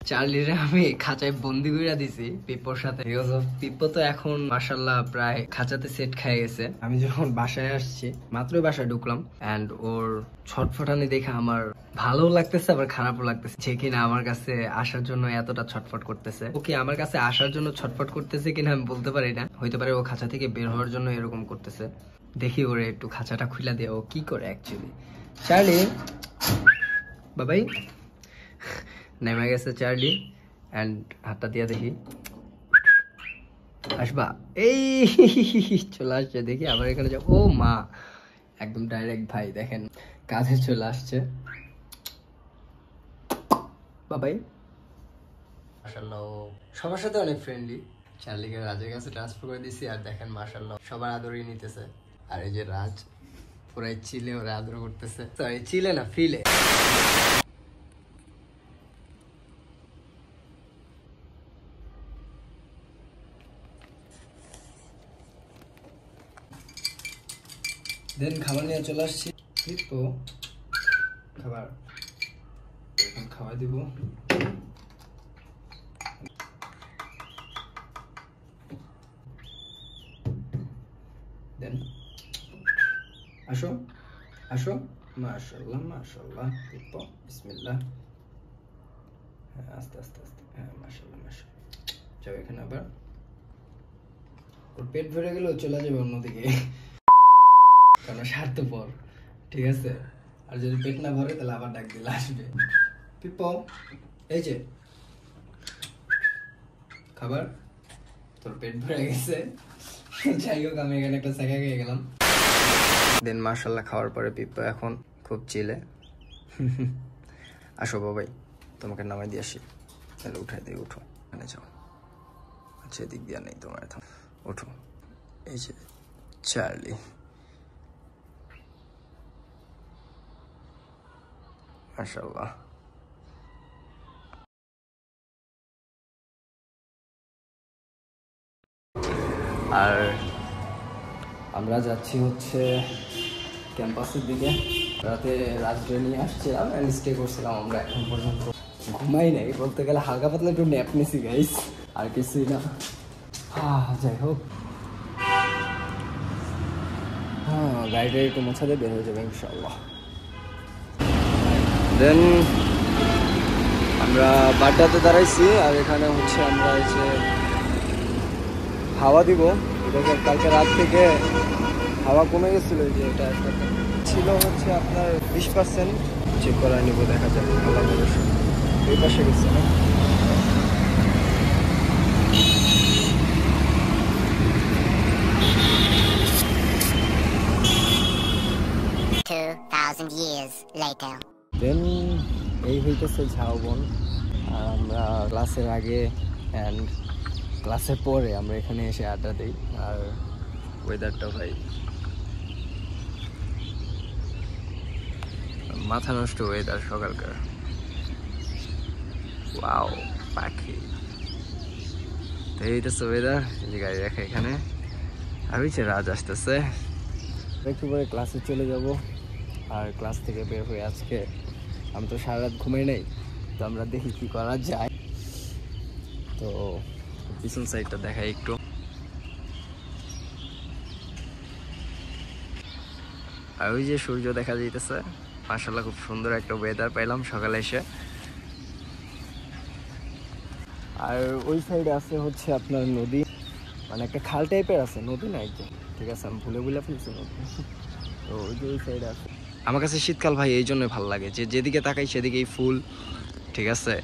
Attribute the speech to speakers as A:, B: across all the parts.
A: চার্লিরে আমি খাঁচায় বন্দি করে দিছি পিপ্পোর সাথে। পিপ্পো তো এখন মাশাআল্লাহ প্রায় খাঁচাতে সেট খেয়ে গেছে। আমি যখন বাসায় আসছি, মাত্রই বাসায় ঢুকলাম, এন্ড ওর ছটফটানি দেখে আমার ভালো লাগতেছে আবার খারাপও লাগতেছে, যে কিনা আমার কাছে আসার জন্য এতটা ছটফট করতেছে। ওকে আমার কাছে আসার জন্য ছটফট করতেছে কিনা আমি বলতে পারি না, হইতে পারে ও খাঁচা থেকে বের হওয়ার জন্য এরকম করতেছে। দেখি ওরে একটু খাঁচাটা খুলে দিয়ে ও কি করে অ্যাকচুয়ালি। চার্লি বাবাই নেমে গেছে চার্লি, এন্ড হাতটা দিয়ে দেখি আসবা, এই চলে আসছে। দেখি আবার এখানে যাও, ও মা একদম ডাইরেক্ট ভাই দেখেন কাঁধে চলে আসছে বাবাই। মাশাআল্লাহ সবার সাথে অনেক ফ্রেন্ডলি। চার্লিকে রাজের কাছে ট্রান্সফার করে দিছি, আর দেখেন মাশাআল্লাহ সবার আদরই নিতেছে। আর এই যে রাজ পুরাই চিলে ওরা আদর করতেছে, সরি চিলে না ফিলে। দেন খাবার নিয়ে চলে আসছি। তো খাবার এখন খাওয়াই দিব। দেন আসো আসো, মাশাআল্লাহ মাশাআল্লাহ, বিসমিল্লাহ। হ্যাঁ আস্তে আস্তে আস্তে, হ্যাঁ মাশাআল্লাহ মাশাআল্লাহ। যাও এখানে আবার ওর পেট ভরে গেলেও চলে যাবে অন্যদিকে, কারণ স্বার্থপর, ঠিক আছে। আর যদি পেট না ভরে তাহলে আবার ডাক দিলে আসবে। পিপ্পো এই যে খাবার, তোর পেট ভরে গেছে। যাই হোক আমি এখানে একটা জায়গা খেয়ে গেলাম। দেন মাশাআল্লাহ খাওয়ার পরে পিপ্পো এখন খুব চিলে। আসো বাবাই তোমাকে নামাই দিয়ে আসি, তাহলে উঠাই দিই, উঠো এখানে যাও। আচ্ছা এদিক দিয়ে নেই তোমার, এখন উঠো। এই যে চার্লি, মাশাআল্লাহ। আর আমরা যাচ্ছি হচ্ছে ক্যাম্পাসের দিকে। রাতে রাত্রে নিয়ে আসছিলাম এন্ড স্টে করছিলাম আমরা, এখন পর্যন্ত ঘুমাই নাই বলতে গেলে, হালকা পাতলা একটু ন্যাপ নিছি গাইস, আর কিছুই না। যাই হোক, হ্যাঁ গাড়িটা একটু মোছাতে বের হয়ে যাবে ইনশাল্লাহ। দেন আমরা বাড্ডাতে দাঁড়াইছি, আর এখানে হচ্ছে আমরা এই যে হাওয়া দিব। এটাকে কালকে রাত থেকে হাওয়া কমে গেছিলো, যে এটা একটা ছিল হচ্ছে আপনার 20%, চেক করা নিব, দেখা যাবে আল্লাহ ভরসা। এই পাশে গেছে না, দেন এই হইতেছে ঝাউবন। আর আমরা ক্লাসের আগে অ্যান্ড ক্লাসের পরে আমরা এখানে এসে আড্ডা দিই। আর ওয়েদারটা ভাই মাথা নষ্ট ওয়েদার সকালকার। ওয়াও পাখি, তো এইটাছে ওয়েদার। যে গাড়ি রাখা এখানে, আর হচ্ছে রাজ আসতেছে। একটু পরে ক্লাসে চলে যাব। আর ক্লাস থেকে বের হয়ে আজকে আমি তো সারা রাত ঘুমাই নাই, তো আমরা দেখি কি করা যায়। তো পিছন সাইডটা দেখাই একটু। আর ওই যে সূর্য দেখা যাইতেছে, মাশাআল্লাহ খুব সুন্দর একটা ওয়েদার পাইলাম সকালে এসে। আর ওই সাইডে আছে হচ্ছে আপনার নদী, মানে একটা খাল টাইপের আছে, নদী না একদম, ঠিক আছে আমি ভুলে ফেলছি নদী। তো ওই যে ওই সাইডে আছে। আমার কাছে শীতকাল ভাই এই জন্য ভালো লাগে, যে যেদিকে তাকাই সেদিকেই ফুল, ঠিক আছে।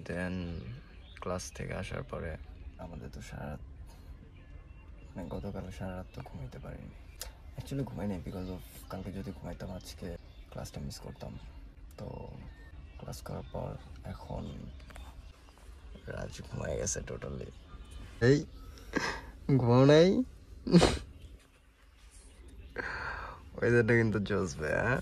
A: দেন ক্লাস থেকে আসার পরে আমাদের তো সারা রাত, মানে গতকাল সারা রাত তো ঘুমাইতে পারিনি। অ্যাকচুয়ালি ঘুমাই নাই, বিকজ অফ কালকে যদি ঘুমাইতাম আজকে ক্লাসটা মিস করতাম। তো ক্লাস করার পর এখন রাজ ঘুমাই গেছে টোটালি। এই ঘুমাও নাই, ওয়েদারটা কিন্তু জোস ভাই। হ্যাঁ